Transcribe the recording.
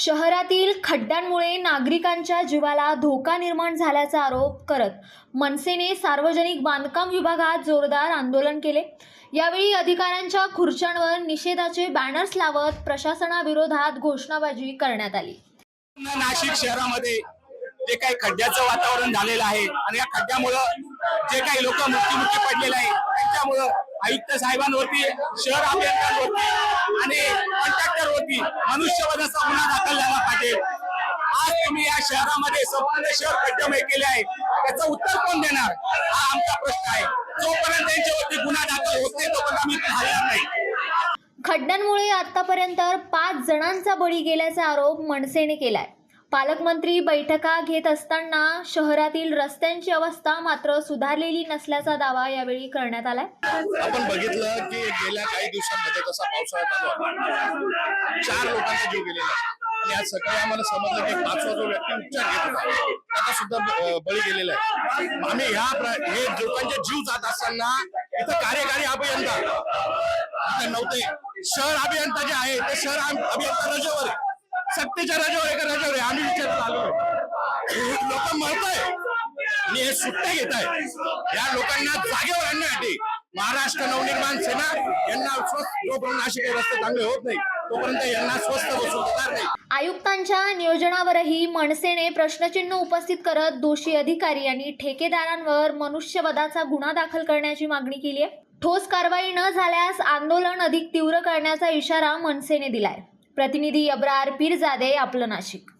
शहरातील खड्ड्यांमुळे नागरिकांच्या जीवाला धोका निर्माण झाल्याचा आरोप करत मनसेने सार्वजनिक बांधकाम विभागात जोरदार आंदोलन केले। यावेळी अधिकाऱ्यांच्या खुर्च्यांवर निषेधाचे बॅनर्स लावत प्रशासनाविरोधात घोषणाबाजी करण्यात आली। नाशिक शहरामध्ये जे काही खड्ड्याचं वातावरण झालेलं आहे आणि या खड्ड्यामुळे जे काही लोक मृत्युमुखी पडलेले आहेत त्यांच्यामुळे आयुक्त साहेबांवरती, शहर अभियंत्यांवरती आणि कॉन्ट्रॅक्टरवरती मनुष्यवधाचा गुन्हा दाखल झाला पाहिजे। आज तुम्ही या शहरामध्ये संपूर्ण शहर खड्ड्यामय केले आहे, त्याचं उत्तर कोण देणार हा आमचा प्रश्न आहे। जोपर्यंत त्यांच्यावरती गुन्हा दाखल होत नाही तोपर्यंत आम्ही हलणार नाही। खड्ड्यांमुळे आतापर्यंत 5 जणांचा बळी गेल्याचा आरोप मनसेने केलाय। पालकमंत्री बैठका घेत असताना शहरातील रस्त्यांची अवस्था मात्र सुधारलेली नसल्याचा दावा यावेळी करण्यात आलाय। आपण बघितलं की गेल्या काही दिवसांमध्ये जसा पावसाळा चालू आहे 4 लोकांचा जीव गेलेला आहे आणि आज सकाळी आम्हाला समजलं की 5वा जो व्यक्ती उपचार घेत होता त्याचा सुद्धा बळी गेलेला आहे। आम्ही हे लोकांचे जीव जात असताना इथं कार्यकारी अभियंता इथं नव्हते। शहर अभियंता जे आहे ते शहर अभियंता रजेवर आहे, सत्तेच्या रजेवर एका रजेवर आहे। आम्ही विचारत आलो लोक मरताय आणि हे सुट्ट्या घेत आहे। या लोकांना जागेवर आणण्यासाठी महाराष्ट्र नवनिर्माण सेना यांना जोपर्यंत नाशिक रस्ते चांगले होत नाही तोपर्यंत यांना स्वस्त बसवणार नाही। आयुक्तांच्या नियोजनावरही मनसेने प्रश्नचिन्ह उपस्थित करत दोषी अधिकारी आणि ठेकेदारांवर मनुष्यवधाचा गुन्हा दाखल करण्याची मागणी केली आहे। ठोस कारवाई न झाल्यास आंदोलन अधिक तीव्र करण्याचा इशारा मनसेने दिलाय। प्रतिनिधी अब्रार पीरजादे, आपलं नाशिक।